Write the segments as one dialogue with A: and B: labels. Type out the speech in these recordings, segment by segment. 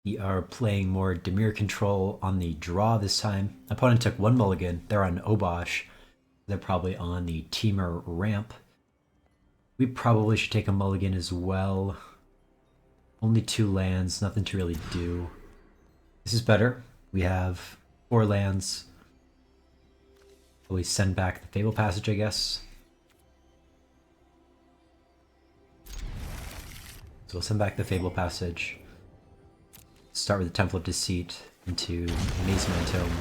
A: We are playing more Dimir control on the draw this time. Opponent took one mulligan. They're on Obosh. They're probably on the Teamer ramp. We probably should take a mulligan as well. Only 2 lands, nothing to really do. This is better. We have 4 lands. We send back the Fable Passage, I guess. So we'll send back the Fable Passage. Start with the Temple of Deceit into Amazement Tome.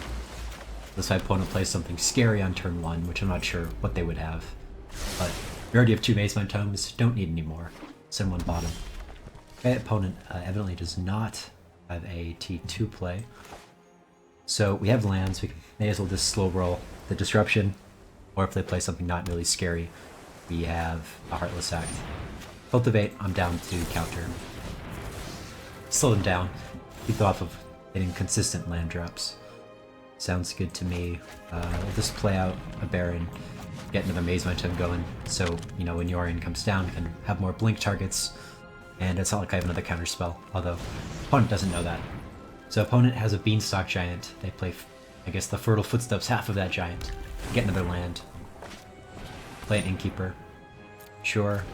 A: This my opponent plays something scary on turn 1, which I'm not sure what they would have. But we already have 2 Amazement Tomes, don't need any more. Send one bottom. Okay, opponent evidently does not have a T2 play. So we have lands, we may as well just slow roll the Disruption, or if they play something not really scary, we have a Heartless Act. Cultivate, I'm down to counter. Slow them down, keep them off of hitting consistent land drops. Sounds good to me. We'll just play out a Baron, get another Maze Momentum going, so, you know, when Yorion comes down, we can have more blink targets, and it's not like I have another counter spell, although opponent doesn't know that. So opponent has a Beanstalk Giant. They play, I guess, the Fertile Footsteps half of that Giant. Get another land. Play an Innkeeper. Sure.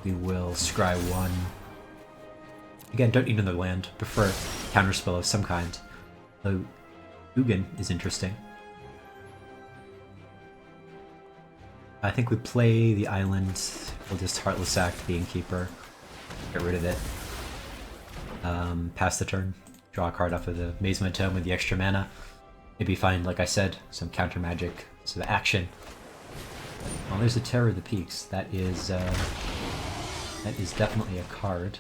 A: We will scry 1. Again, don't need another land. Prefer counterspell of some kind. Though Ugin is interesting. I think we play the island. We'll just Heartless Act the Innkeeper. Get rid of it. Pass the turn. Draw a card off of the Mazement Tome with the extra mana. Maybe find, like I said, some counter magic. So the action. Well, there's the Terror of the Peaks. That is definitely a card.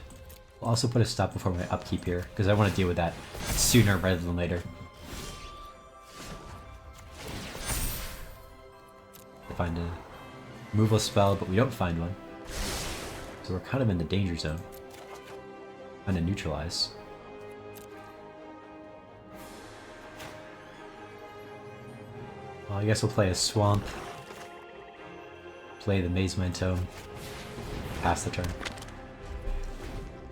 A: We'll also put a stop before my upkeep here, because I want to deal with that sooner rather than later. Find a removal spell, but we don't find one. So we're kind of in the danger zone. Kind of neutralize. Well, I guess we'll play a Swamp. Play the Mazement Tome. Pass the turn.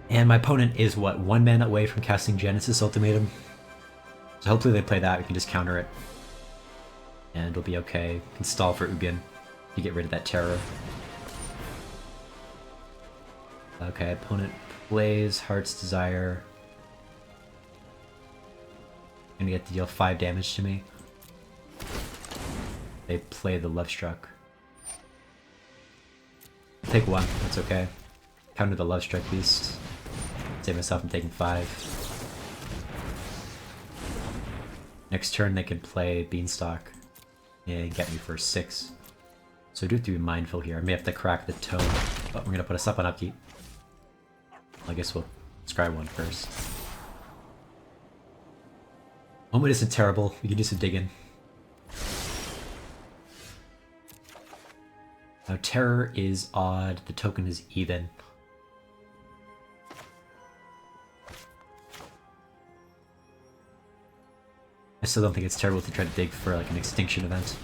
A: And my opponent is, what, 1 mana away from casting Genesis Ultimatum? So hopefully they play that, we can just counter it. And we'll be okay. We can stall for Ugin to get rid of that terror. Okay, opponent plays Heart's Desire. Gonna get to deal 5 damage to me. They play the Lovestruck. Take 1, that's okay. Counter the Lovestruck Beast. Save myself from taking 5. Next turn they can play Beanstalk and get me for 6. So I do have to be mindful here. I may have to crack the tome, but we're gonna put us up on upkeep. I guess we'll scry 1 first. Moment isn't terrible. We can do some digging. Now terror is odd. The token is even. I still don't think it's terrible to try to dig for like an extinction event.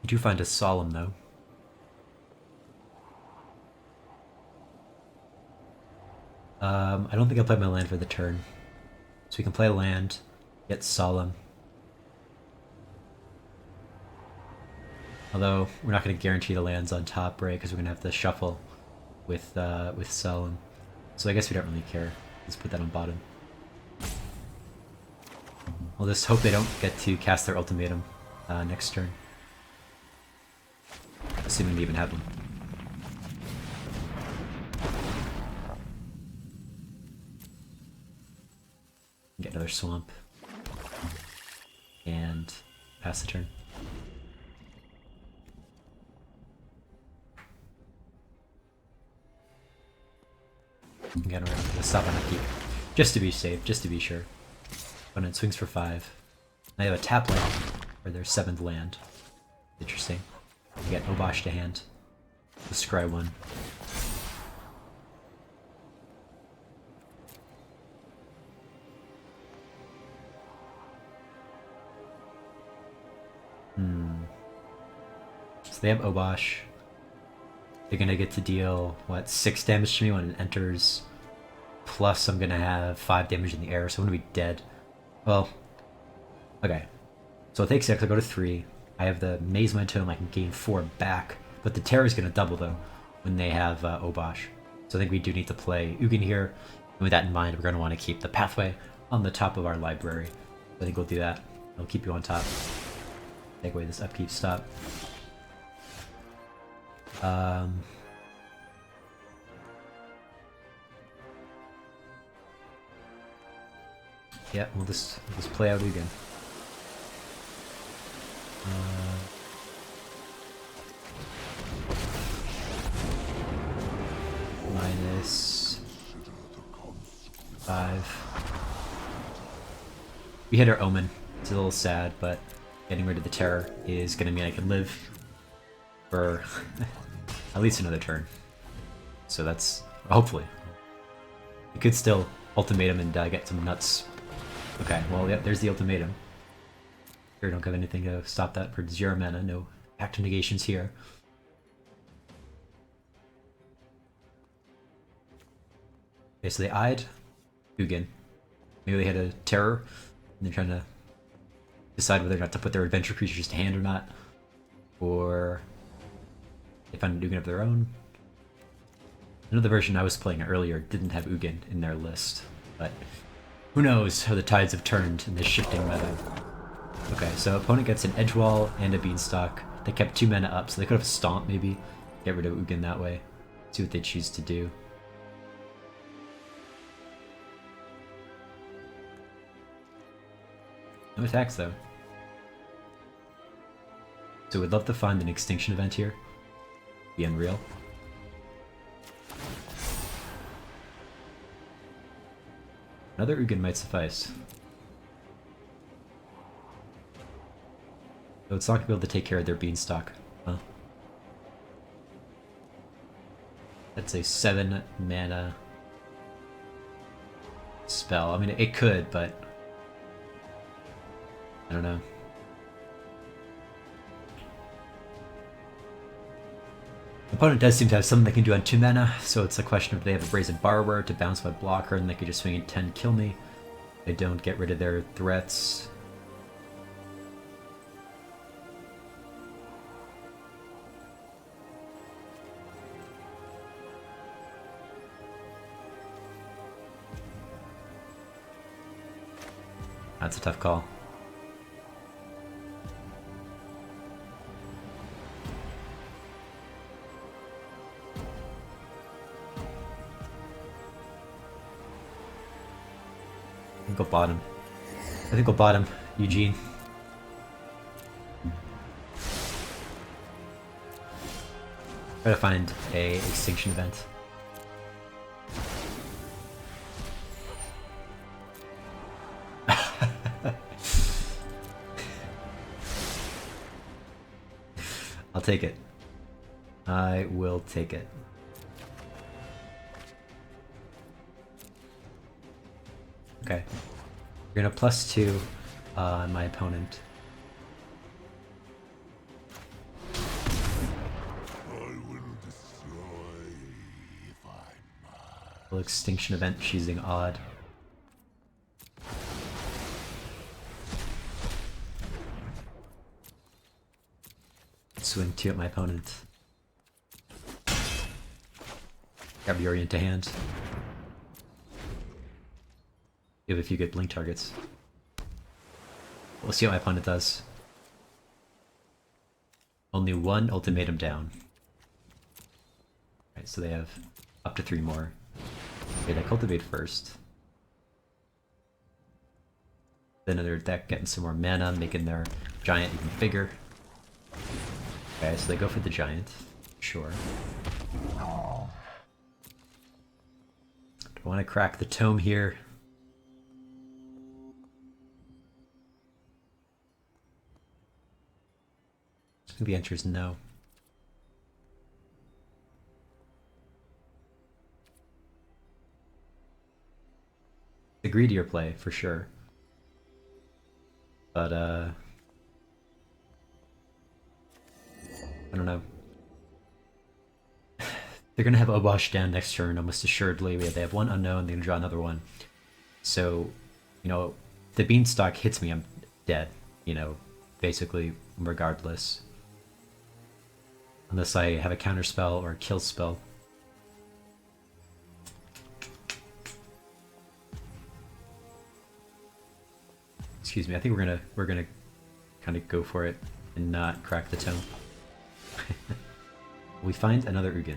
A: You do find a Solemn though. I don't think I'll play my land for the turn. So we can play a land, get Solemn. Although we're not going to guarantee the lands on top, right? Because we're going to have to shuffle with Solemn. So I guess we don't really care. Let's put that on bottom. We'll just hope they don't get to cast their ultimatum next turn. Assuming they even have one. Get another Swamp. And pass the turn. Again, we're gonna stop on upkeep. Just to be safe, just to be sure. Opponent swings for 5. I have a tap land for their 7th land. Interesting. I get Obosh to hand. The scry 1. So they have Obosh. They're gonna get to deal, what, 6 damage to me when it enters. Plus I'm gonna have 5 damage in the air, so I'm gonna be dead. Well, okay. So I'll take 6, I'll go to 3. I have the Maze My Tome, I can gain 4 back. But the Terror is gonna double though, when they have Obosh. So I think we do need to play Ugin here. And with that in mind, we're gonna want to keep the pathway on the top of our library. I think we'll do that. I'll keep you on top. Take away this upkeep stop. Yeah, we'll just play out Ugin. Minus 5. We hit our Omen. It's a little sad, but getting rid of the Terror is gonna mean I can live for at least another turn. So that's hopefully. We could still ultimatum and get some nuts. Okay, well, yep, there's the ultimatum. Here, don't have anything to stop that for 0 mana. No active negations here. Okay, so they eyed Ugin. Maybe they had a Terror, and they're trying to decide whether or not to put their adventure creatures to hand or not. Or they found an Ugin of their own. Another version I was playing earlier didn't have Ugin in their list, but who knows how the tides have turned in this shifting meta. Okay, so opponent gets an Edge Wall and a Beanstalk. They kept 2 mana up, so they could have Stomp maybe. Get rid of Ugin that way. See what they choose to do. No attacks though. So we'd love to find an extinction event here. Be unreal. Another Ugin might suffice. So it's not gonna be able to take care of their Beanstalk, huh? That's a 7 mana spell. I mean, it could, but I don't know. The opponent does seem to have something they can do on 2 mana, so it's a question of they have a Brazen Borrower to bounce my blocker, and they could just swing at 10 kill me. They don't get rid of their threats. That's a tough call. I think I'll bottom. I think I'll bottom, Eugene. Try to find a extinction event. I'll take it. I will take it. Okay. We're gonna +2 on my opponent. Full extinction event, choosing odd. Swing 2 at my opponent. Grab Yuri into hand. You have a few good blink targets. We'll see what my opponent does. Only 1 ultimatum down. Alright, so they have up to 3 more. Okay, they cultivate first. Then another deck getting some more mana, making their giant even bigger. Okay, so they go for the giant. Sure. Do I want to crack the tome here? I think the answer is no. The greedier play, for sure. But, I don't know. they're gonna have Obosh down next turn almost assuredly. They have one unknown, they're gonna draw another one. So, you know, the Beanstalk hits me, I'm dead. You know, basically regardless. Unless I have a counter spell or a kill spell. Excuse me, I think we're gonna kind of go for it and not crack the tome. We find another Ugin.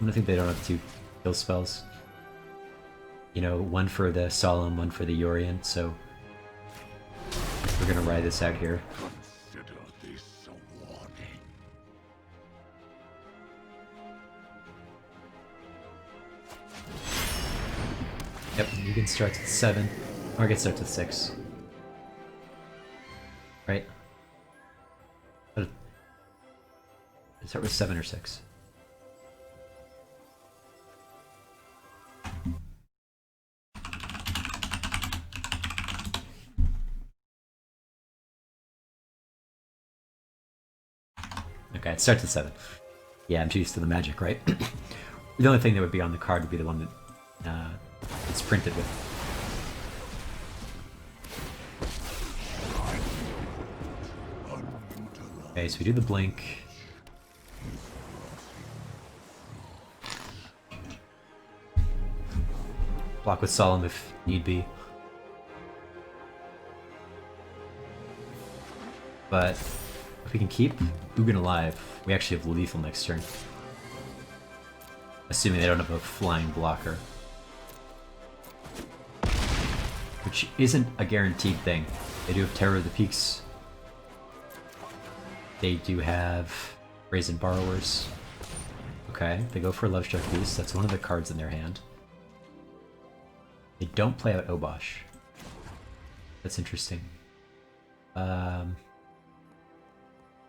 A: I think they don't have two kill spells. You know, one for the Solemn, one for the Yorian, so we're gonna ride this out here.
B: Consider this a warning.
A: Yep, Ugin starts at 7. Target starts at 6. Right? Start with 7 or 6. Okay, it starts at 7. Yeah, I'm too used to the magic, right? The only thing that would be on the card would be the one that it's printed with. Okay, so we do the blink. Block with Solemn if need be. But if we can keep Ugin alive, we actually have lethal next turn. Assuming they don't have a flying blocker. Which isn't a guaranteed thing. They do have Terror of the Peaks. They do have Brazen Borrowers. Okay, they go for Lovestruck Beast. That's one of the cards in their hand. They don't play out Obosh. That's interesting.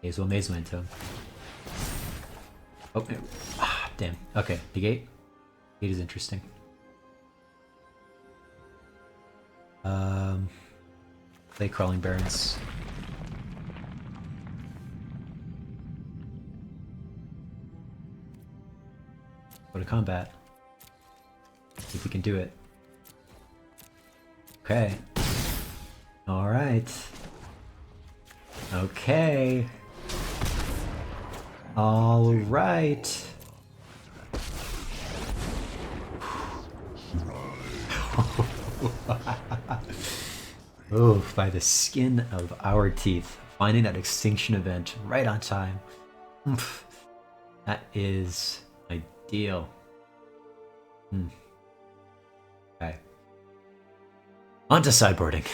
A: Hazel Amazement Tome. Oh, damn. Okay, negate. Negate is interesting. Play Crawling Barrens. Go to combat. See if we can do it. Okay. Alright. Okay. Alright. Oh, by the skin of our teeth. Finding that extinction event right on time. Oof. That is ideal. Okay. On to sideboarding.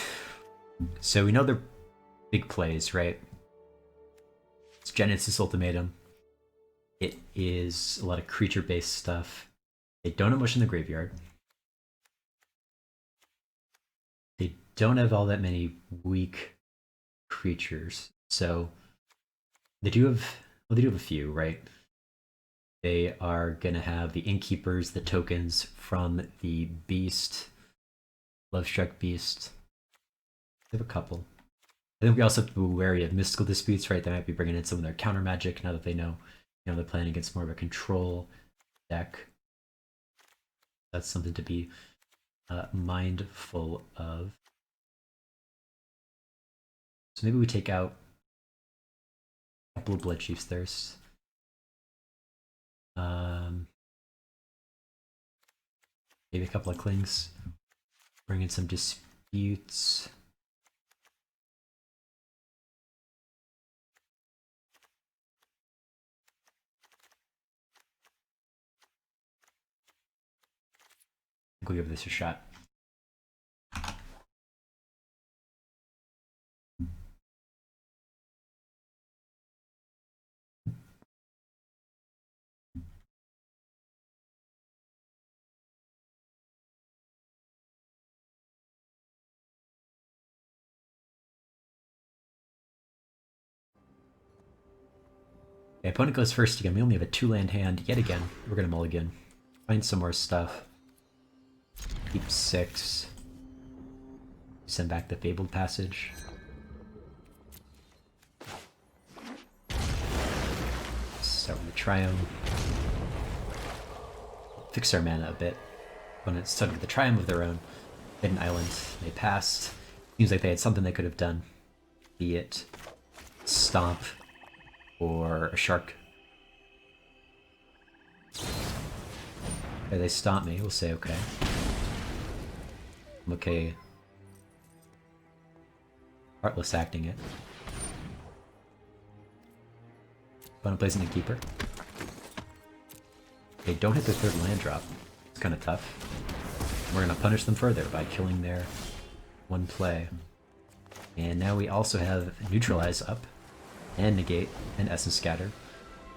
A: So we know they're big plays, right? It's Genesis Ultimatum. It is a lot of creature-based stuff. They don't have much in the graveyard. They don't have all that many weak creatures. So they do have, well, they do have a few, right? They are gonna have the Innkeepers, the tokens from the Beast, Lovestruck Beast. They have a couple. I think we also have to be wary of mystical disputes, right? They might be bringing in some of their counter magic now that they know, you know, they're playing against more of a control deck. That's something to be mindful of. So maybe we take out a couple of Blood Chief's Thirst. Maybe a couple of Clings. Bring in some disputes. I think we'll give this a shot. Okay, opponent goes first again. We only have a 2-land hand yet again. We're gonna mulligan. Find some more stuff. Keep 6. Send back the Fabled Passage. Start with the Triome. Fix our mana a bit. Opponent started with the Triumph of their own. Hit an island. They passed. Seems like they had something they could have done. Be it Stomp or a Shark. Okay, they stomp me. We'll say okay. I'm okay. Heartless acting it. Opponent plays in the Keeper. Okay, don't hit the 3rd land drop. It's kind of tough. We're going to punish them further by killing their 1 play. And now we also have Neutralize up, and Negate, and Essence Scatter.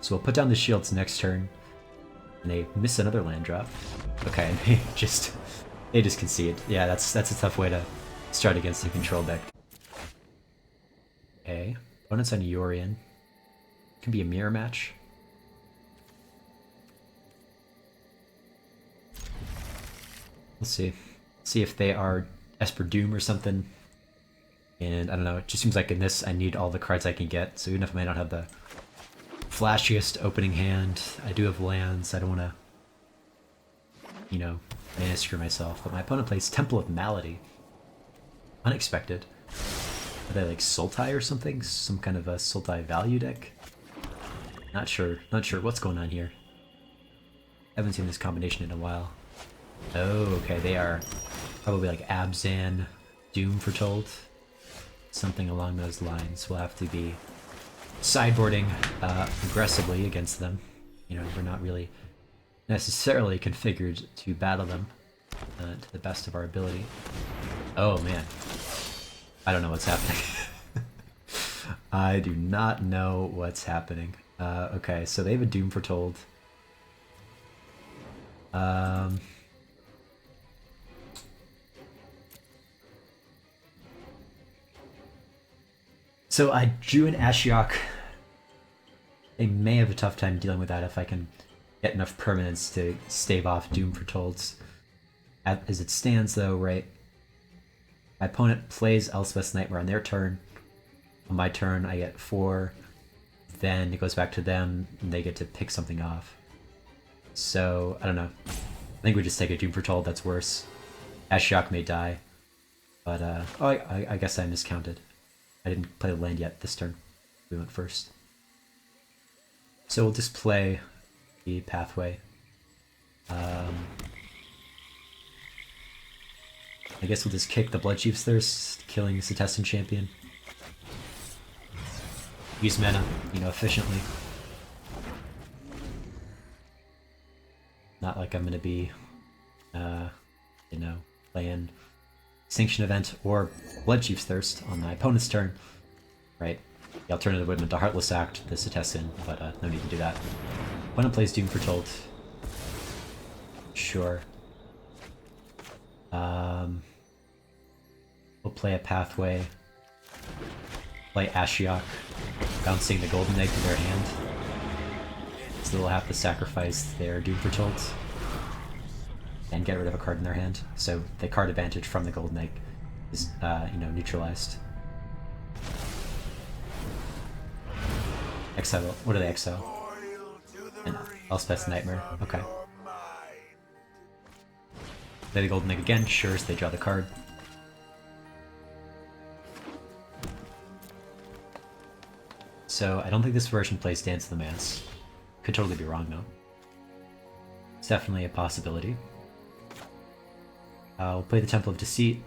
A: So we'll put down the shields next turn, and they miss another land drop. Okay, and they just concede. Yeah, that's a tough way to start against a control deck. Okay, opponent's on Yorion. Can be a mirror match. Let's see. See if they are Esper Doom or something. And I don't know, it just seems like in this I need all the cards I can get. So even if I may not have the flashiest opening hand, I do have lands. I don't want to, you know, mana screw myself. But my opponent plays Temple of Malady. Unexpected. Are they like Sultai or something? Some kind of a Sultai value deck? Not sure what's going on here. Haven't seen this combination in a while. Oh, okay, they are probably like Abzan, Doom Foretold. Something along those lines. We'll have to be sideboarding aggressively against them. You know, we're not really necessarily configured to battle them to the best of our ability. Oh man, I don't know what's happening. I do not know what's happening. Okay, so they have a Doom Foretold. So I drew an Ashiok. I may have a tough time dealing with that if I can get enough permanents to stave off Doom Foretolds. As it stands though, right? My opponent plays Elspeth's Nightmare on their turn. On my turn I get 4. Then it goes back to them and they get to pick something off. So, I don't know. I think we just take a Doom Foretold, that's worse. Ashiok may die. But, oh, I guess I miscounted. I didn't play the land yet this turn. We went first. So we'll just play the Pathway. I guess we'll just kick the Bloodchief's Thirst, killing the Setestan champion. Use mana, you know, efficiently. Not like I'm gonna be, you know, playing Sanction Event or Bloodchief's Thirst on my opponent's turn. Right. The alternative would have been to Heartless Act the Setestan, but no need to do that. Opponent plays Doom Foretold. Sure. We'll play a Pathway. Play Ashiok, bouncing the Golden Egg to their hand. So they'll have to sacrifice their Doom Foretolds and get rid of a card in their hand. So the card advantage from the Golden Egg is, you know, neutralized. Exile. What do they exile? And Elspeth's Nightmare. Okay. Play the Golden Egg again. Sure, so they draw the card. So I don't think this version plays Dance of the Mass. Could totally be wrong though. It's definitely a possibility. We'll play the Temple of Deceit.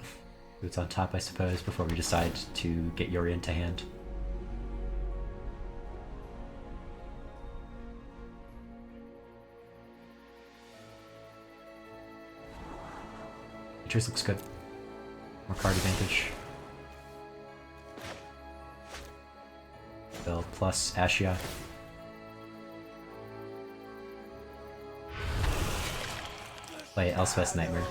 A: It's on top, I suppose, before we decide to get Yorion to hand. Features looks good. More card advantage. Bill plus Ashiok. Play Elspeth's Nightmare.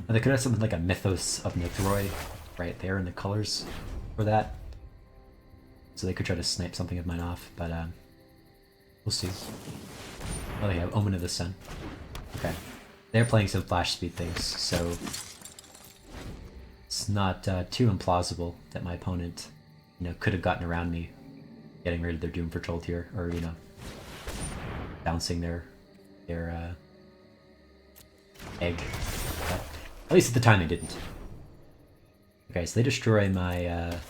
A: And they could have something like a Mythos of Nithroid right there in the colors for that. So they could try to snipe something of mine off, but we'll see. Oh, they have Omen of the Sun. Okay. They're playing some flash speed things, so it's not too implausible that my opponent, could have gotten around me, getting rid of their Doom Patrol tier, or, bouncing their egg. But at least at the time they didn't. Okay, so they destroy my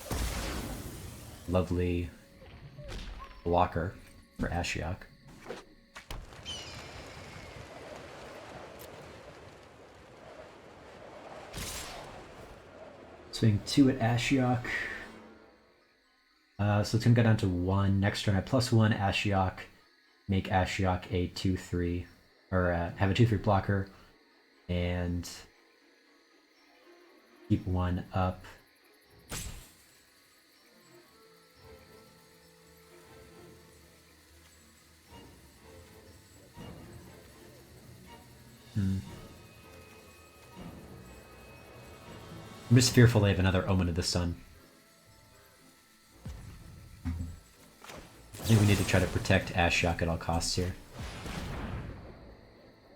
A: lovely blocker for Ashiok. Swing 2 at Ashiok. So it's gonna go down to 1. Next turn I +1 Ashiok. Make Ashiok a 2/3, or have a 2/3 blocker, and keep 1 up. I'm just fearful they have another Omen of the Sun. I think we need to try to protect Ashiok at all costs here.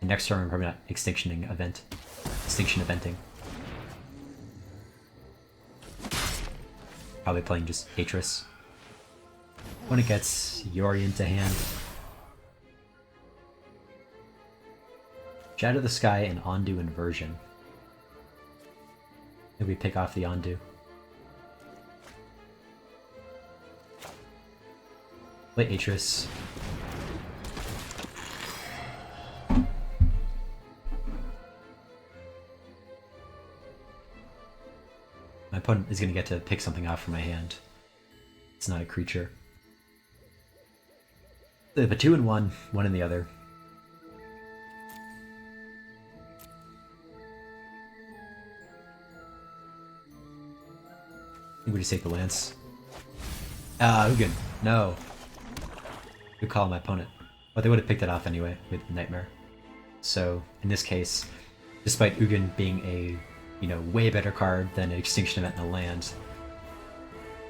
A: And next turn we're probably not Extinction Eventing. Probably playing just Atris. When it gets Yori into hand. Shadow the Sky and Ondu Inversion. Maybe we pick off the Ondu. Play Atris. My opponent is going to get to pick something off from my hand. It's not a creature. They have a 2 and 1, 1 in the other. I think we just take the Lance. Ugin. No. Good call on my opponent. But they would have picked it off anyway with Nightmare. So, in this case, despite Ugin being a, way better card than an Extinction Event in a land,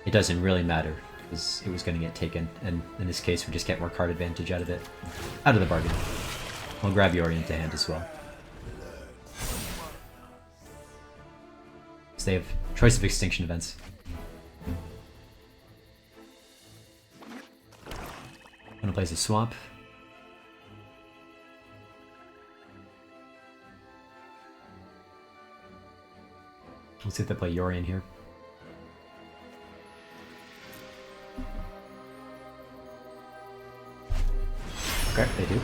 A: it doesn't really matter, because it was going to get taken, and in this case we just get more card advantage out of the bargain. We'll grab Yori into hand as well. So they have choice of Extinction Events. I'm gonna place a Swamp. Let's see if they play Yori in here. Okay, they do.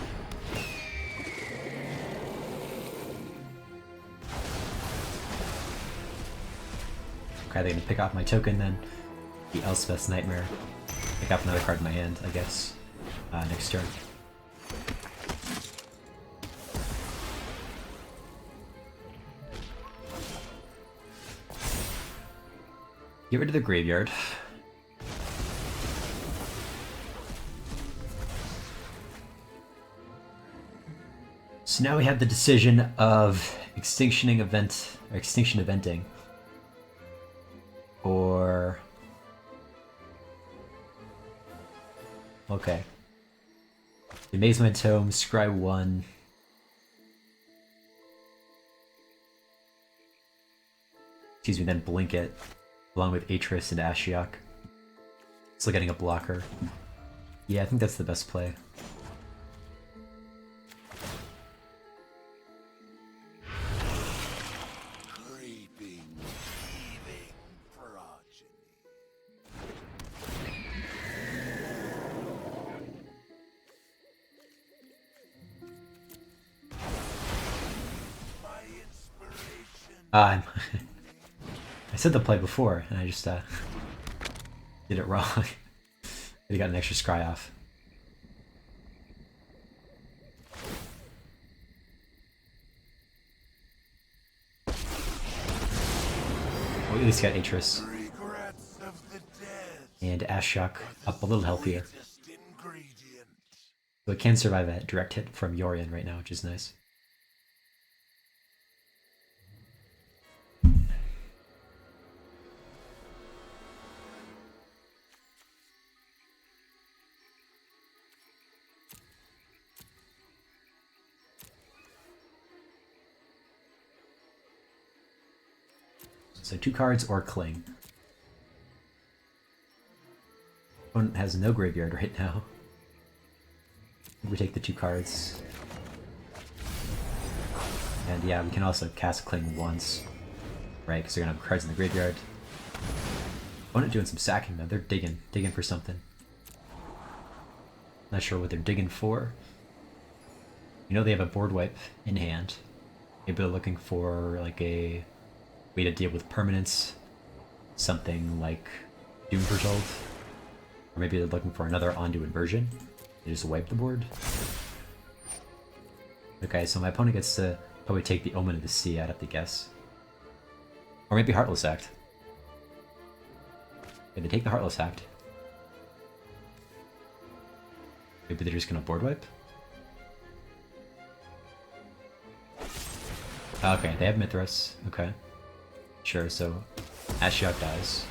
A: Okay, they're gonna pick off my token then. The Elspeth's Nightmare. Pick up another card in my hand, I guess. Next turn. Get rid of the graveyard. So now we have the decision of Extinction Eventing. Or... Okay. Amazement Tome, Scry 1. Excuse me, then Blink it. Along with Atris and Ashiok. Still getting a blocker. Yeah, I think that's the best play.
B: Creeping, thieving progeny. My inspiration.
A: I said the play before, and I just did it wrong. They got an extra scry off. Well, at least got Atris. And Ashiok up a little healthier. So it can survive a direct hit from Yorion right now, which is nice. So 2 cards or Cling. Opponent has no graveyard right now. We take the 2 cards. And yeah, we can also cast Cling once, right? Because they're gonna have cards in the graveyard. Opponent doing some sacking though. They're digging for something. Not sure what they're digging for. You know they have a board wipe in hand. Maybe they're looking for like a way to deal with permanence. Something like Doom Foretold. Or maybe they're looking for another Ondu Inversion. They just wipe the board. Okay, so my opponent gets to probably take the Omen of the Sea, I'd have to guess. Or maybe Heartless Act. Okay, they take the Heartless Act. Maybe they're just gonna board wipe? Okay, they have Mithras. Okay. Sure, so Ashiok dies.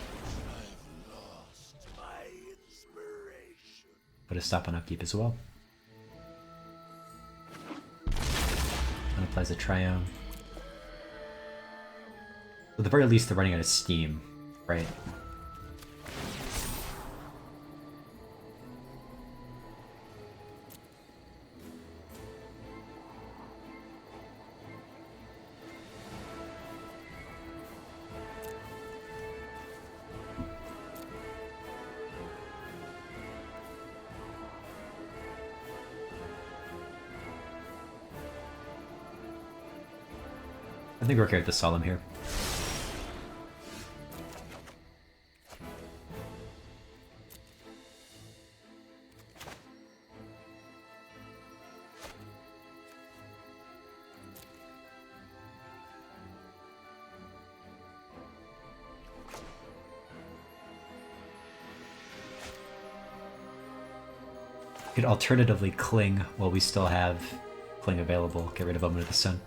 B: I've lost my inspiration.
A: Put a stop on upkeep as well. And applies a Triome. At the very least, they're running out of steam, right? I think we're okay with the Solemn here. Could alternatively Cling while we still have Cling available. Get rid of Omen of the Sun.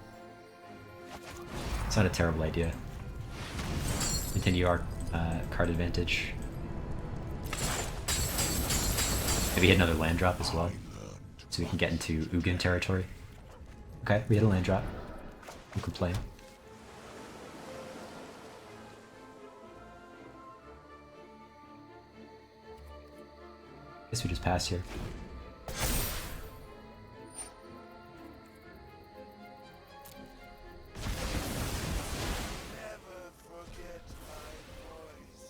A: It's not a terrible idea. Continue our card advantage. Maybe hit another land drop as well, so we can get into Ugin territory. Okay, we hit a land drop. No complain. Guess we just pass here.
B: Never forget my voice.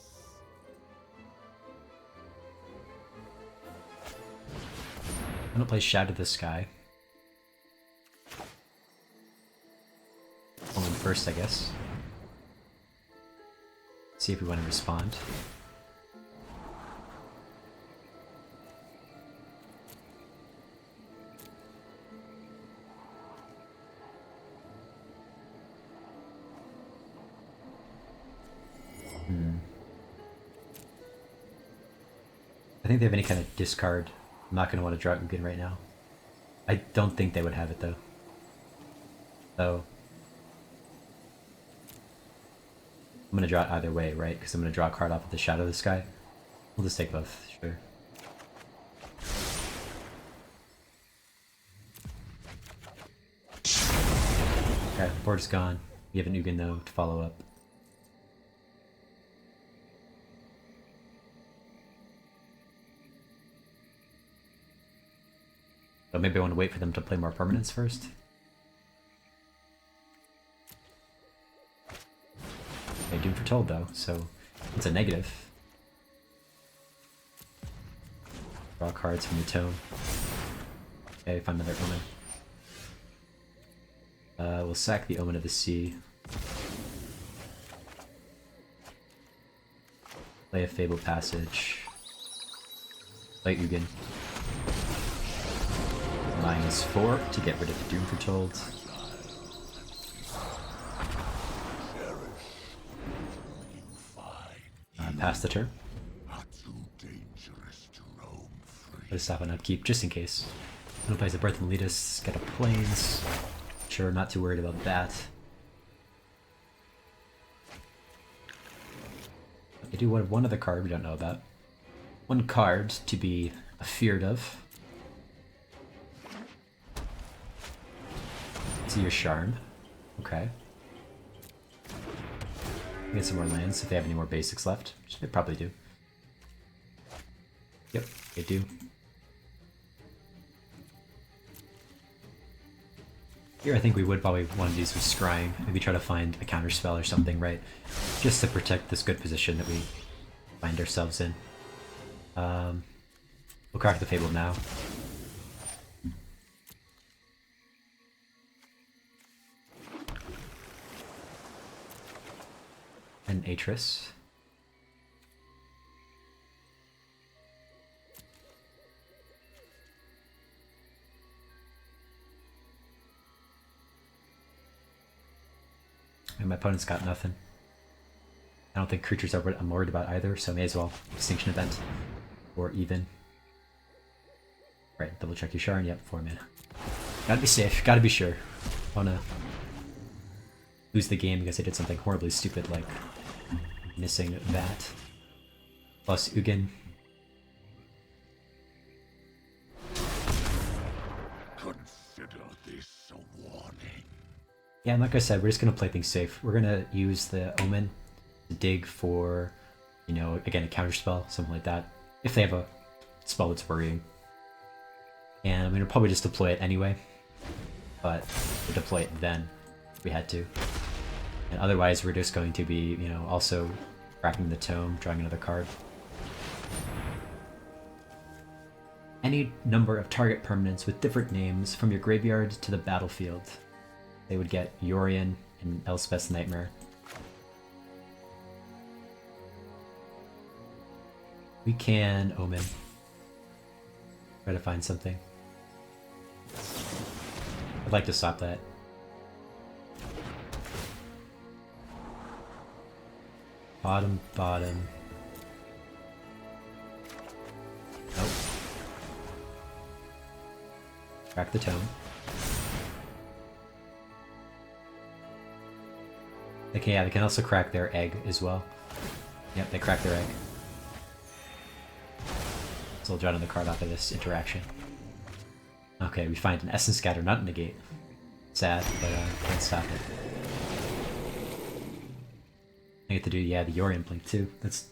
A: I'm gonna play Shadow of the Sky. Omen first, I guess. See if we want to respond. I think they have any kind of discard. I'm not going to want to draw Ugin right now. I don't think they would have it though. So I'm going to draw it either way, right? Because I'm going to draw a card off of the Shadow of the Sky. We'll just take both, sure. Okay, board is gone. We have an Ugin though to follow up. But maybe I want to wait for them to play more permanents first. They Doom Foretold though, so it's a negative. Draw cards from the tome. Okay, find another Omen. We'll sack the Omen of the Sea. Play a Fable Passage. Play Ugin. -4 to get rid of the Doom Foretold. Pass the turn. Put a stop on upkeep just in case. No plays a Birth and Leadus, get a Plains. Sure, not too worried about that. They do have one other card we don't know about. One card to be feared of. See your Sharn. Okay. Get some more lands if they have any more basics left, which they probably do. Yep, they do. Here I think we would probably want to do some scrying. Maybe try to find a counterspell or something, right? Just to protect this good position that we find ourselves in. We'll crack the Fable now. And Atris. And my opponent's got nothing. I don't think creatures are what I'm worried about either, so I may as well Extinction Event. Or even. Right, double check your Sharn, yep, 4 mana. Gotta be safe, gotta be sure. Wanna lose the game because I did something horribly stupid like missing that. Plus Ugin.
B: Consider this a warning.
A: Yeah, and like I said, we're just gonna play things safe. We're gonna use the Omen to dig for, you know, again, a counterspell, something like that. If they have a spell that's worrying. And I'm gonna probably just deploy it anyway. But we'll deploy it then if we had to. And otherwise we're just going to be, you know, also cracking the tome, drawing another card. Any number of target permanents with different names from your graveyard to the battlefield. They would get Yorion and Elspeth's Nightmare. We can Omen. Try to find something. I'd like to stop that. Bottom, bottom. Nope. Crack the tome. Okay, yeah, they can also crack their egg as well. Yep, they crack their egg. So we'll draw another card off of this interaction. Okay, we find an Essence Scatter, not a negate. Sad, but can't stop it. I get to do, yeah, the Yorion Blink too. That's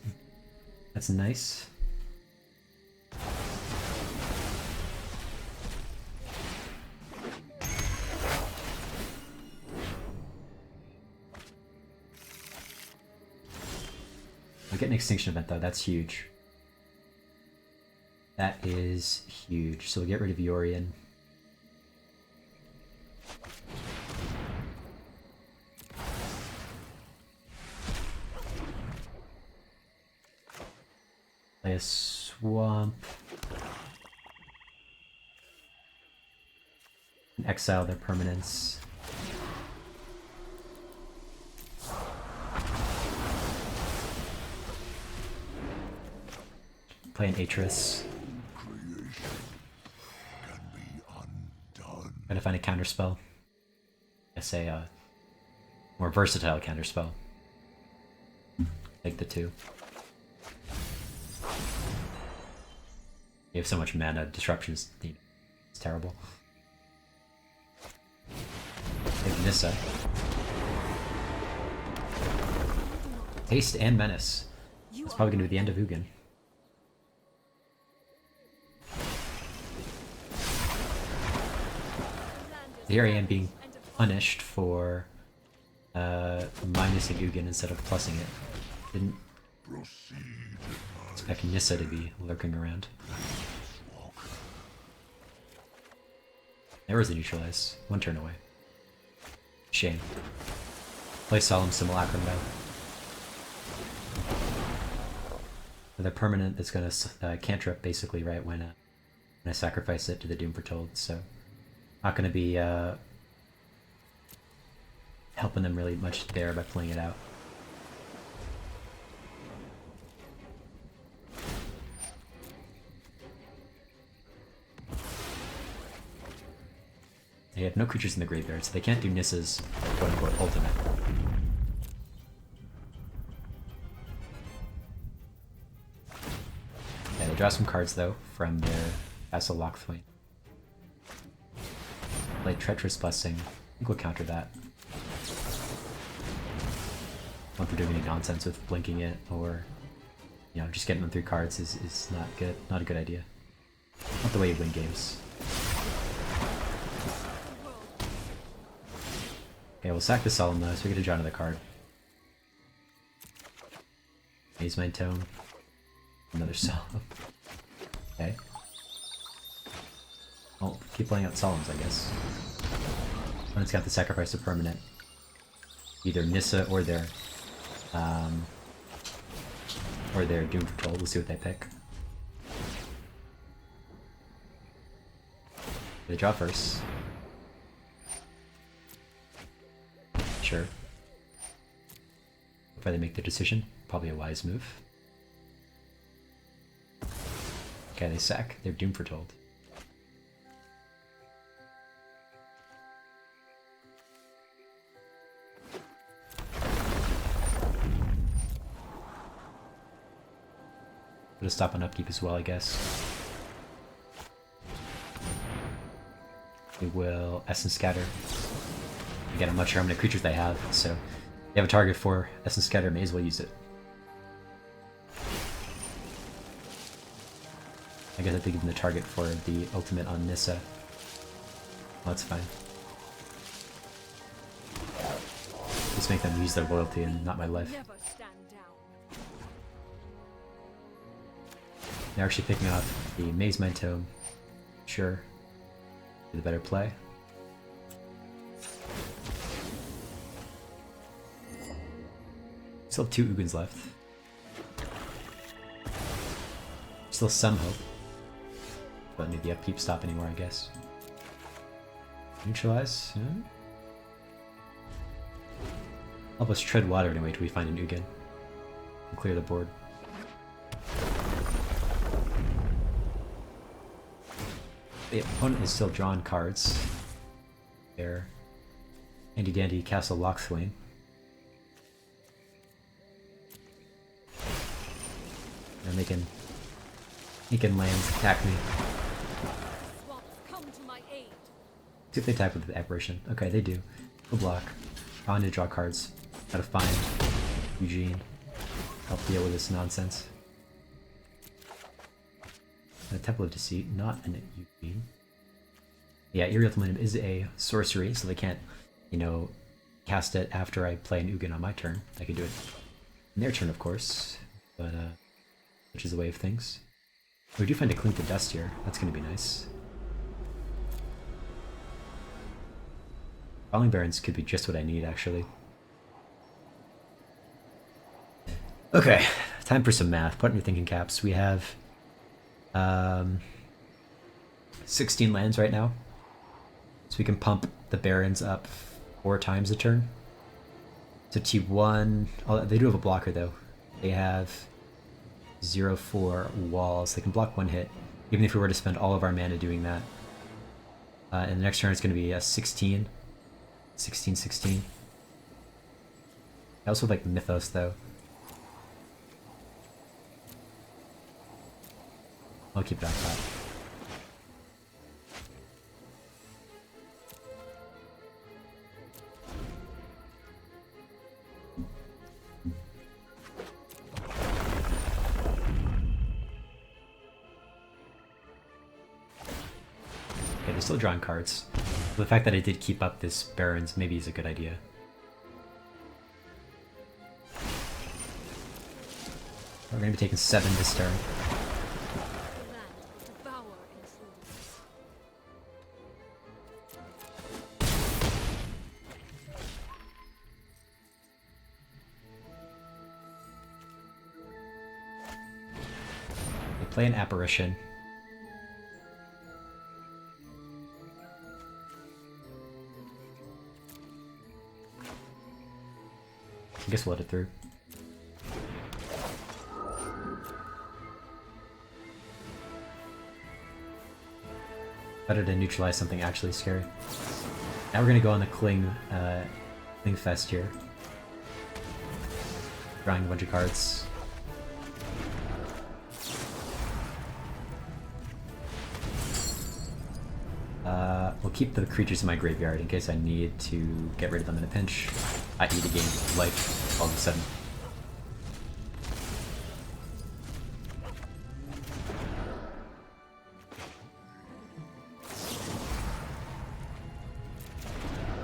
A: nice. I'll get an Extinction Event though, that's huge. That is huge. So we'll get rid of Yorion. Play a swamp. And exile their permanents. Play an Atris. Try to find a counterspell. I say a more versatile counterspell. Take the 2. You have so much mana, disruptions. It's terrible. Take Nissa. Haste and Menace. That's probably gonna be the end of Ugin. Here I am being punished for minusing Ugin instead of plussing it. Didn't expect Nissa to be lurking around. There was a neutralize. 1 turn away. Shame. Play Solemn Simulacrum though. They're permanent that's gonna cantrip basically right when I sacrifice it to the Doom Foretold, so not gonna be helping them really much there by playing it out. They have no creatures in the graveyard, so they can't do Nissa's quote-unquote ultimate. Yeah, they draw some cards though from their Castle Lockthwain. Play Treacherous Blessing. I think we'll counter that. want them doing any nonsense with blinking it, or you know, just getting them through cards is not good. Not a good idea. Not the way you win games. Okay, we'll sack the Solemn though, so we get to draw another card. Maze Mind Tome. Another Solemn. Okay. Well, keep playing out Solemns, I guess. When it's got the sacrifice of permanent. Either Nissa or their Doom Patrol. We'll see what they pick. They draw first. Sure. Before they make their decision. Probably a wise move. Okay, they sack. They're Doom Foretold. Put a stop on upkeep as well, I guess. We will Essence Scatter. Again, I'm not sure how many creatures they have, so if you have a target for Essence Scatter, may as well use it. I guess I have to give them the target for the ultimate on Nissa. Well, that's fine. Just make them use their loyalty and not my life. They're actually picking off the Maze Mind Tome. Sure. Be the better play. Still have 2 Ugins left. Still some hope. Don't need the upkeep stop anymore, I guess. Neutralize? Yeah. Help us tread water anyway till we find an Ugin. And clear the board. The opponent is still drawing cards. Their Handy Dandy Castle Lockthwain. And they can lands attack me. See if they attack with the apparition. Okay, they do. We'll block. I need to draw cards. Gotta find Ugin. Help deal with this nonsense. A Temple of Deceit, not an Ugin. Yeah, Eerie Ultimatum is a sorcery, so they can't, you know, cast it after I play an Ugin on my turn. I could do it in their turn, of course, but which is the way of things. We do find a Clink to Dust here. That's going to be nice. Falling Barrens could be just what I need, actually. Okay, time for some math. Put in your thinking caps. We have 16 lands right now. So we can pump the Barrens up 4 times a turn. So T1, oh, they do have a blocker though. They have 0-4 walls. They can block 1 hit, even if we were to spend all of our mana doing that. And the next turn it's going to be a 16. 16-16. I also like Mythos though. I'll keep it on top. Okay, they're still drawing cards. The fact that I did keep up this Barrens maybe is a good idea. We're going to be taking 7 this turn. They play an Apparition. I guess we'll let it through. Better to neutralize something actually scary. Now we're gonna go on the Cling Fest here. Drawing a bunch of cards. We'll keep the creatures in my graveyard in case I need to get rid of them in a pinch. i.e. to gain life all of a sudden.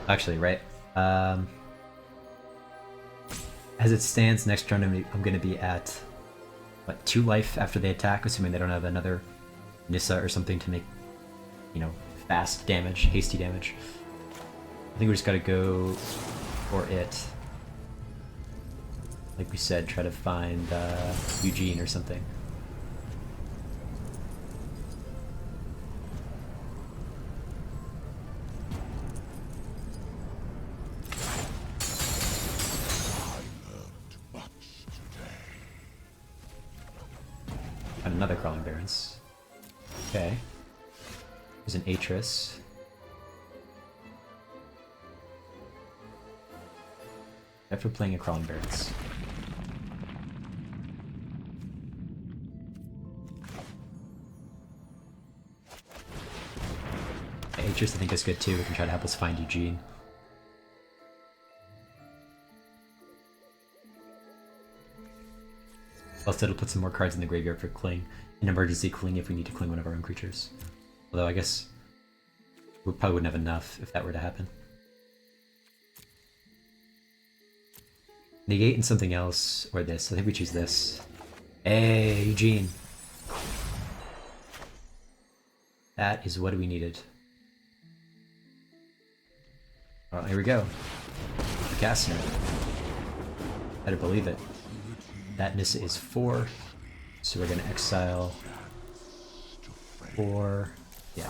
A: Actually, right. As it stands, next turn I'm going to be at, what, 2 life after they attack, assuming they don't have another Nissa or something to make, you know, fast damage, hasty damage. I think we just gotta go for it. Like we said, try to find Ugin or something. And another Crawling Barrens. Okay. There's an Atris. After playing a Crawling Barrens. Atris I think is good too. It can try to help us find Ugin. Plus it'll put some more cards in the graveyard for Cling. An emergency Cling if we need to Cling one of our own creatures. Although I guess we probably wouldn't have enough if that were to happen. Negate and something else, or this. I think we choose this. Hey, Eugene. That is what we needed. Alright, here we go. Casting it. Better believe it. That Nissa is 4, so we're gonna exile 4. Yeah.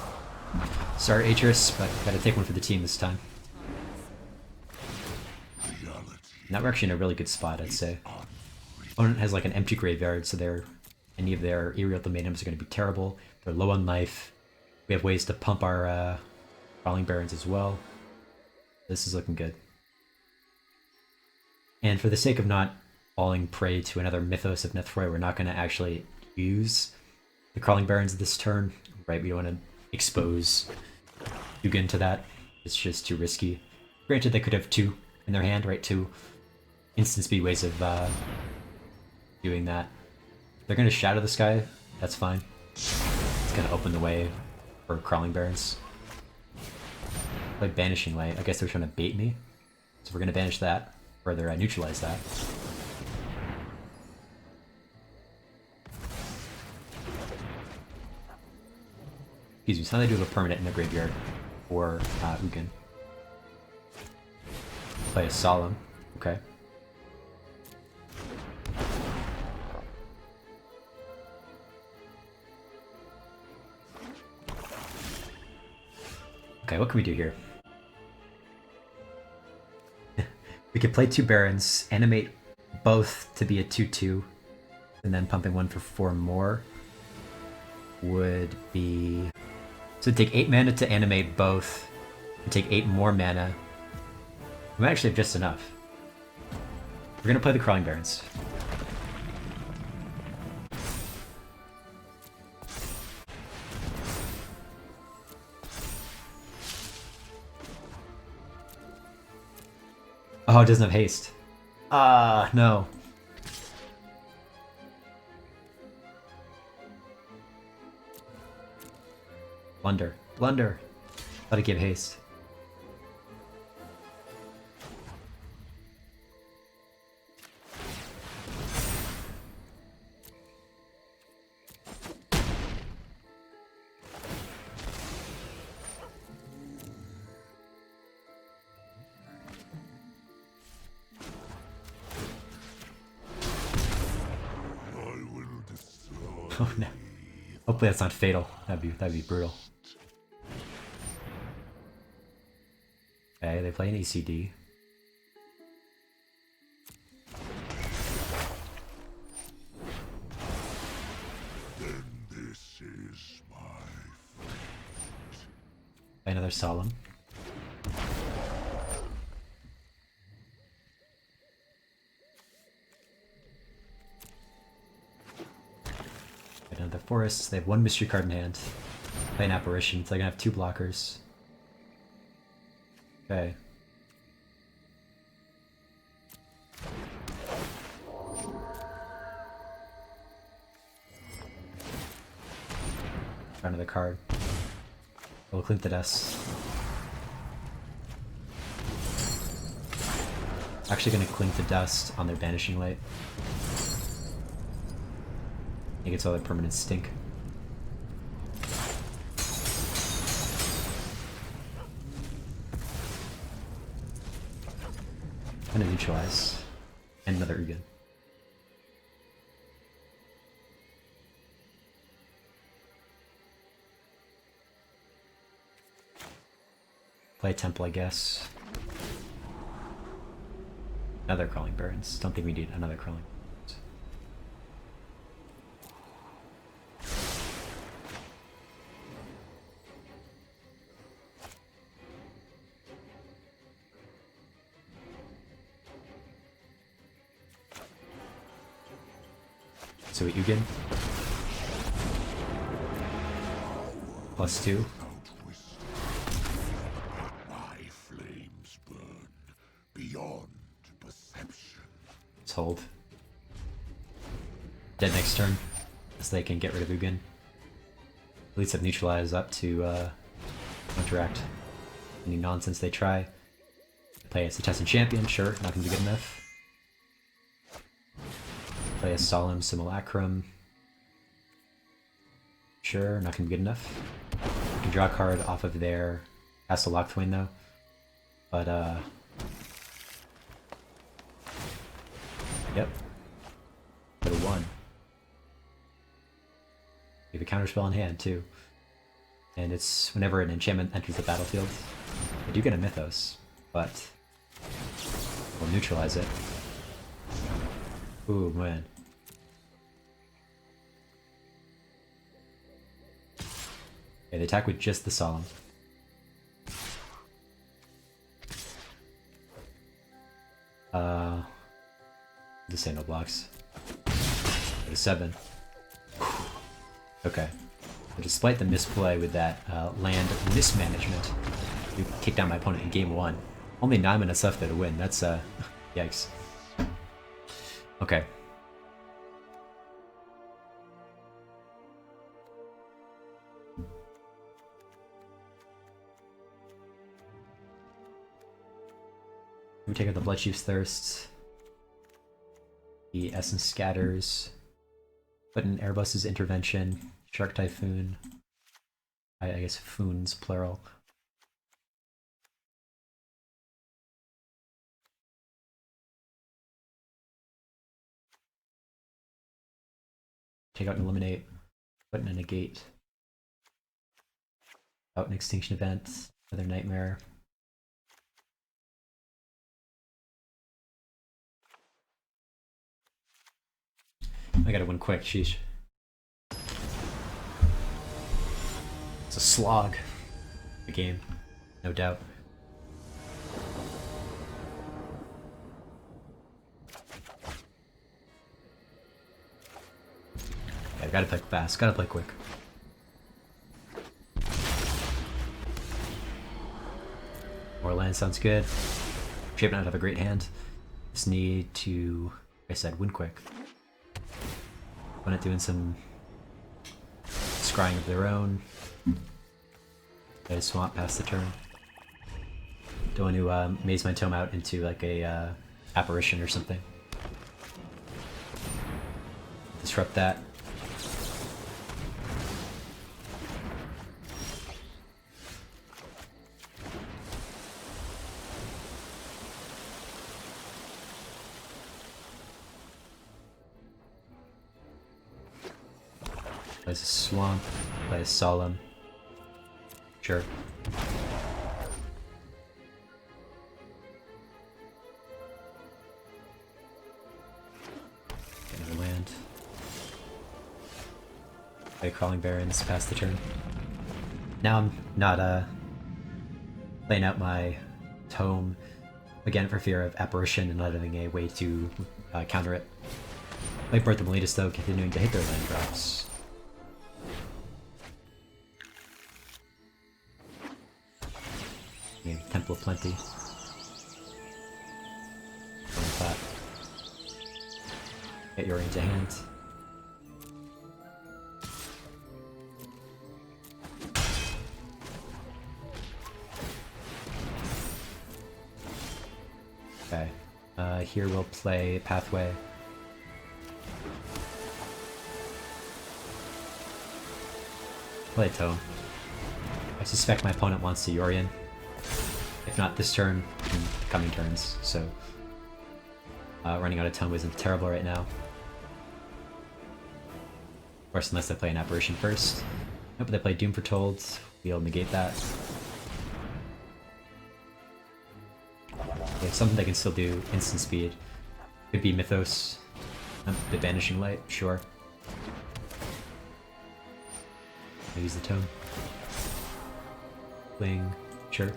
A: Sorry, Atris, but gotta take one for the team this time. Now we're actually in a really good spot, I'd say. Opponent has like an empty graveyard, so any of their Eerie Ultimatums are going to be terrible. They're low on life. We have ways to pump our Crawling Barrens as well. This is looking good. And for the sake of not falling prey to another Mythos of Nethroy, we're not going to actually use the Crawling Barrens this turn. Right, we don't want to expose Ugin to that. It's just too risky. Granted, they could have 2 in their hand, right? 2 instant speed ways of doing that. They're going to Shadow the Sky. That's fine. It's going to open the way for Crawling Barrens. Like Banishing Light. I guess they're trying to bait me. So we're going to banish that. Further neutralize that. Excuse me, so now they do have a permanent in the graveyard for Ugin. Play a Solemn. Okay. Okay, what can we do here? We could play 2 Barons, animate both to be a 2/2, and then pumping 1 for 4 more would be... So it'd take 8 mana to animate both, and take 8 more mana. We might actually have just enough. We're gonna play the Crawling Barrens. Oh, it doesn't have haste. Ah, no. Blunder. Blunder. Thought it gave haste. Oh no. Hopefully that's not fatal. That'd be brutal. Okay, they play an ECD.
B: Then this is my
A: Play another Solemn. Another Forests. They have 1 mystery card in hand. Play an Apparition, so they're gonna have 2 blockers. Okay. Draw another card. We'll clean the dust. Actually gonna cling to dust on their Banishing Light. He gets all their permanent stink. Gonna neutralize. And another Ugin. Play Temple, I guess. Another Crawling Barrens. Don't think we need another Crawling Barrens. So we Ugin. +2.
B: My flames burn beyond perception.
A: Let's hold. Dead next turn, so they can get rid of Ugin. At least have neutralized up to counteract any nonsense they try. Play as a Tessin champion, sure, not gonna be good enough. Play a Solemn Simulacrum. Sure, not gonna be good enough. You can draw a card off of their Castle Lockthwain though. But yep. Could have won. We have a counterspell in hand too. And it's whenever an enchantment enters the battlefield. I do get a Mythos, but we'll neutralize it. Ooh, man. Okay, they attack with just the Solemn. Just say no blocks. Go to 7. Okay. But despite the misplay with that land mismanagement, we kicked down my opponent in game 1. Only 9 minutes left there to win. That's yikes. Okay. We take out the Bloodchief's Thirst. The Essence Scatters. Put in Airbus's Intervention. Shark Typhoon. I guess Foons, plural. Take out and Eliminate. Put in a Negate. Out an Extinction Event. Another Nightmare. I gotta win quick, sheesh. It's a slog. The game, no doubt. Okay, I gotta play fast, gotta play quick. More land sounds good. Shaping out have a great hand. Just need to, like I said, win quick. Opponent doing some scrying of their own. They swamp past the turn. Don't want to maze my tome out into like a apparition or something. Disrupt that. Plays a swamp, plays Solemn. Sure. Another land. Play Crawling Barrens past the turn. Now I'm not laying out my tome again for fear of apparition and not having a way to counter it. Play Birth of Meletus though, continuing to hit their land drops. Temple of Plenty. That. Get your into hand. Okay. Here we'll play Pathway. Play Tome. I suspect my opponent wants to Yorion. If not this turn, in coming turns, so... running out of Tome isn't terrible right now. Of course, unless they play an Apparition first. Nope, they play Doom Foretold. We'll negate that. Okay, something they can still do, instant speed. Could be Mythos. The Vanishing Light, sure. I'll use the Tome. Bling, sure.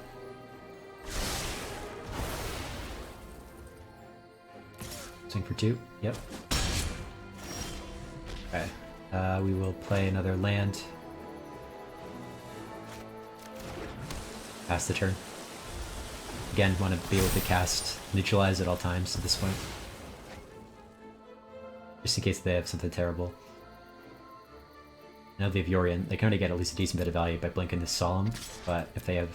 A: Swing for 2, yep. Okay, we will play another land. Pass the turn. Again, want to be able to cast Neutralize at all times at this point. Just in case they have something terrible. Now they have Yorion, they can already get at least a decent bit of value by blinking this Solemn, but if they have,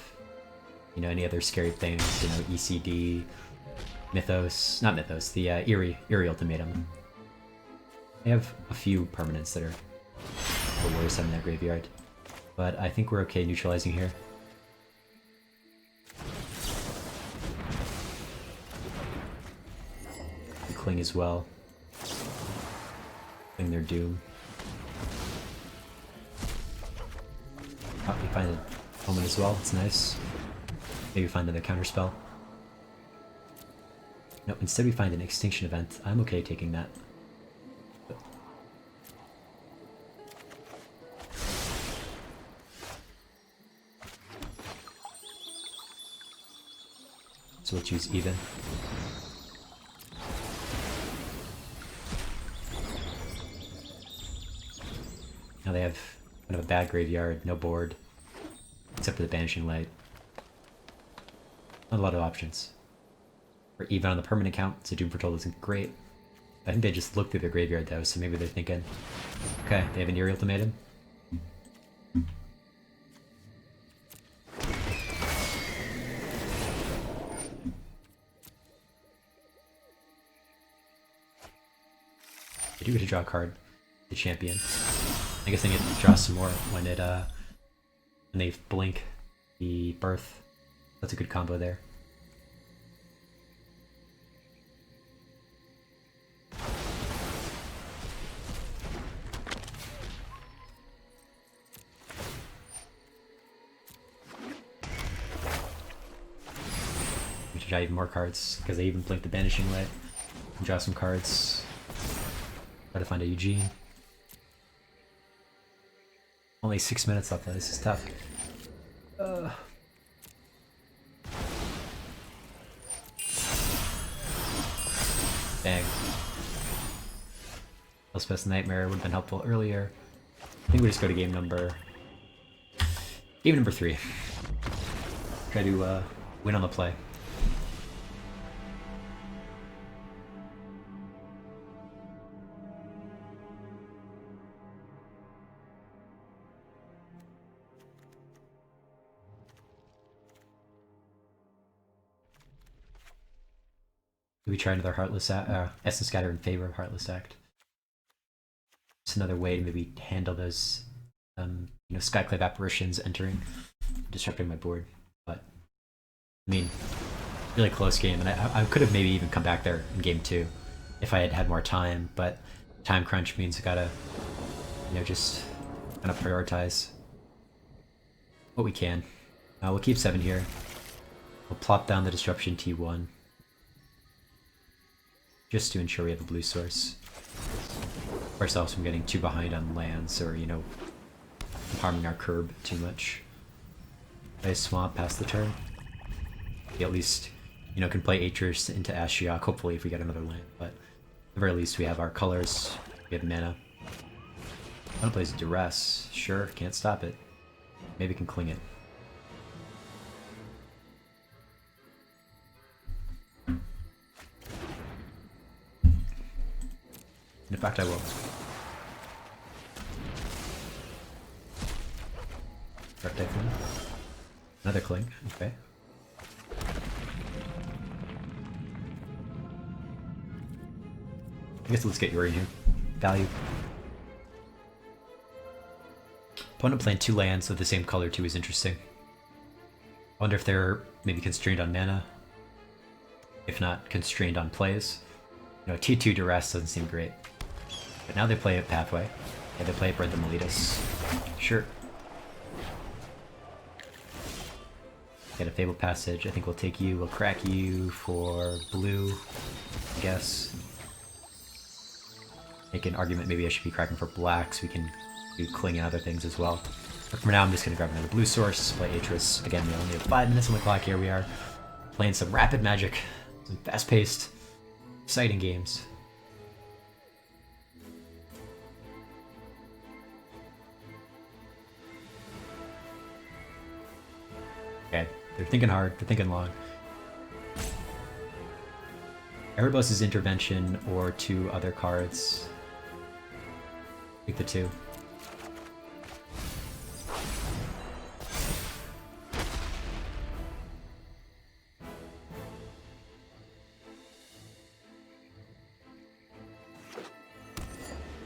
A: you know, any other scary things, you know, ECD, Mythos, not Mythos, the Eerie Ultimatum. They have a few permanents that are worrisome in their graveyard, but I think we're okay neutralizing here. We cling as well. Cling their Doom. Oh, we find a Omen as well, it's nice. Maybe find another counterspell. No, instead we find an Extinction Event. I'm okay taking that. So we'll choose Even. Now they have kind of a bad graveyard, no board, except for the Banishing Light. Not a lot of options. Or even on the permanent count, so Doom Foretold isn't great. I think they just looked through their graveyard though, so maybe they're thinking, okay, they have an Eerie Ultimatum. They do get to draw a card, the champion. I guess they need to draw some more when it when they blink the Birth. That's a good combo there. We should draw even more cards, because they even blink the Banishing Light. Draw some cards. Try to find a Ugin. Only 6 minutes left though, this is tough. Dang. Elspeth's Nightmare would have been helpful earlier. I think we just go to game number 3. Try to win on the play. We try another Heartless Essence Scatter in favor of Heartless Act. It's another way to maybe handle those, you know, Skyclave Apparitions entering, disrupting my board. But I mean, really close game, and I could have maybe even come back there in game 2 if I had had more time. But time crunch means I gotta, you know, just kind of prioritize what we can. We'll keep 7 here. We'll plop down the Disruption T1. Just to ensure we have a blue source. Keep ourselves from getting too behind on lands or, you know, harming our curb too much. Play Swamp past the turn. We at least, you know, can play Atris into Ashiok, hopefully if we get another land. But at the very least we have our colors, we have mana. One plays Duress. Sure, can't stop it. Maybe can cling it. In fact, I will. Dark Typhoon. Another Cling, okay. guess let's get Yuri in here. Value. Opponent playing 2 lands of the same color too is interesting. I wonder if they're maybe constrained on mana. If not, constrained on plays. You know, T2 Duress doesn't seem great. But now they play a Pathway. Yeah, they play Bread the Meletus. Sure. Get a Fabled Passage. I think we'll take you. We'll crack you for blue, I guess. Make an argument maybe I should be cracking for black so we can do Cling and other things as well. But for now, I'm just going to grab another blue source, play Atris. Again, we only have 5 minutes on the clock. Here we are, playing some rapid Magic, some fast-paced, exciting games. Okay, they're thinking hard, they're thinking long. Erebos' Intervention or 2 other cards. Take the 2.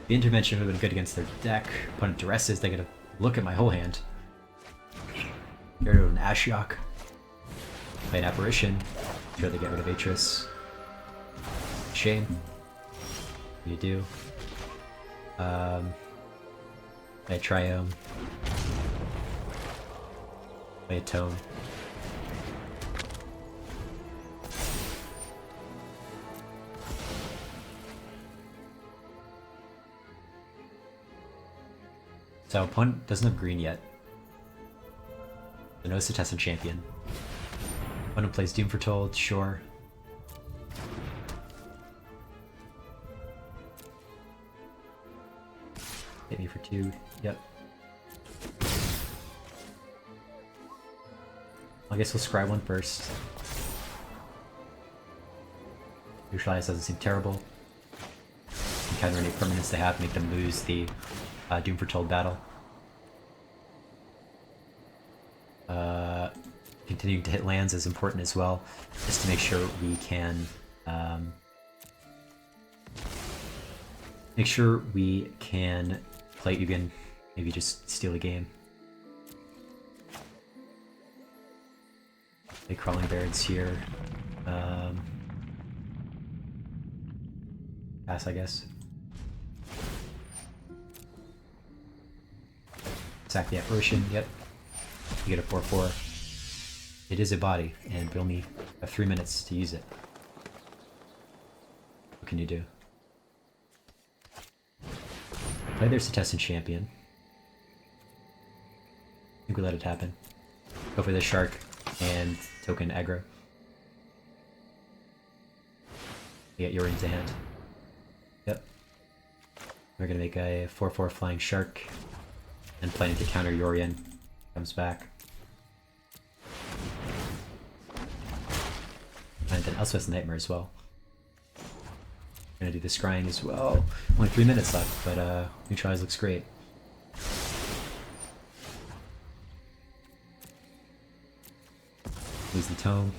A: The Intervention would have been good against their deck. Opponent Duresses, they get a look at my whole hand. Get rid of an Ashiok. Play an Apparition. Sure, they get rid of Atris. Shame. What do you do? Play a Triome. Play a Tome. So opponent doesn't have green yet. So no Setessan Champion. Opponent plays Doom Foretold, sure. Hit me for 2, yep. I guess we'll scry one first. Neutralize doesn't seem terrible. Counter any permanents they have, make them lose the Doom Foretold battle. Continuing to hit lands is important as well, just to make sure we can play Ugin, maybe just steal a game. Play Crawling Barrens here. Pass, I guess. Sack the Apparition, yep. You get a 4/4. It is a body, and we only have 3 minutes to use it. What can you do? Play their Setessan Champion. I think we let it happen. Go for the Shark and token aggro. You get Yuri into hand. Yep. We're gonna make a 4/4 Flying Shark and planning to counter Yorian. Comes back. And then Elspeth's Nightmare as well. Gonna do the scrying as well. Only 3 minutes left, but Neutralize looks great. Lose the Tome.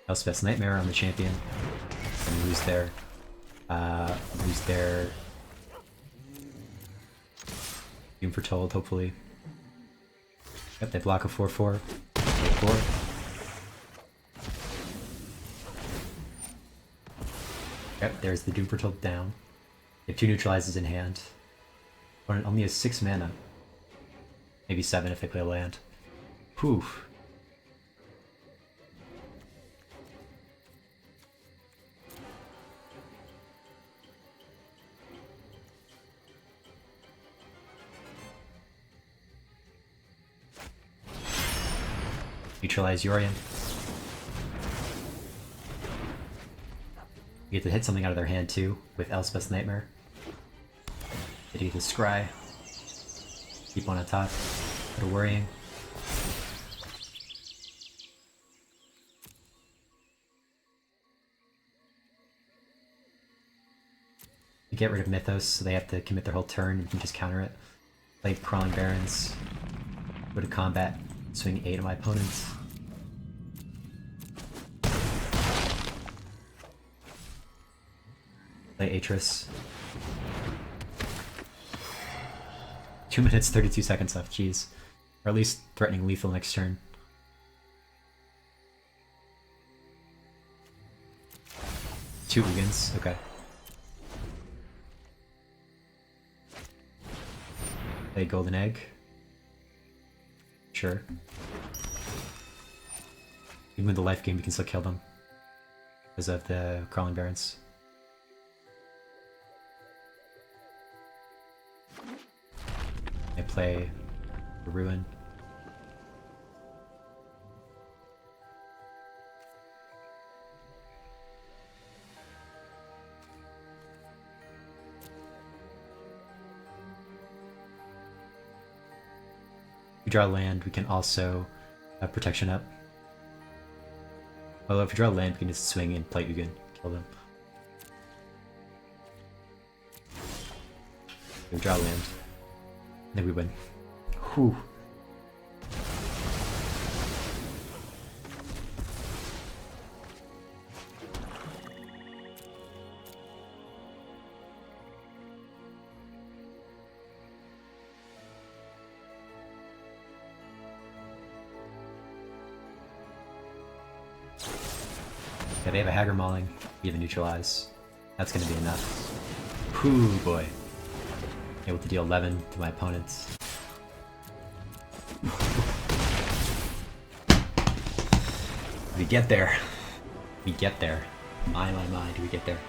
A: Elspeth's Nightmare on the champion. And lose their Doom Foretold, hopefully. Yep, they block a 4/4. 4. Yep, there's the Doom Foretold down. They have 2 neutralizes in hand. Opponent only has 6 mana. Maybe 7 if they play a land. Whew. Neutralize Yorian. You get to hit something out of their hand too, with Elspeth's Nightmare. They do the scry. Keep one on top. They're worrying. You get rid of Mythos, so they have to commit their whole turn. You can just counter it. Play Crawling Barrens. Go to combat. Swing 8 of my opponents. Play Atris. 2 minutes, 32 seconds left, jeez. Or at least threatening lethal next turn. Two Ugins, okay. Play Golden Egg. Sure. Even with the life game, you can still kill them. Because of the Crawling Barons. I play Ruin. If we draw land, we can also have protection up. Although if we draw land, we can just swing and play Ugin, kill them. We draw land. I think we win. Whew. Yeah, they have a Haggard Mauling. We have a Neutralize. That's gonna be enough. Whew, boy. Able to deal 11 to my opponents. We get there. We get there. My, do we get there?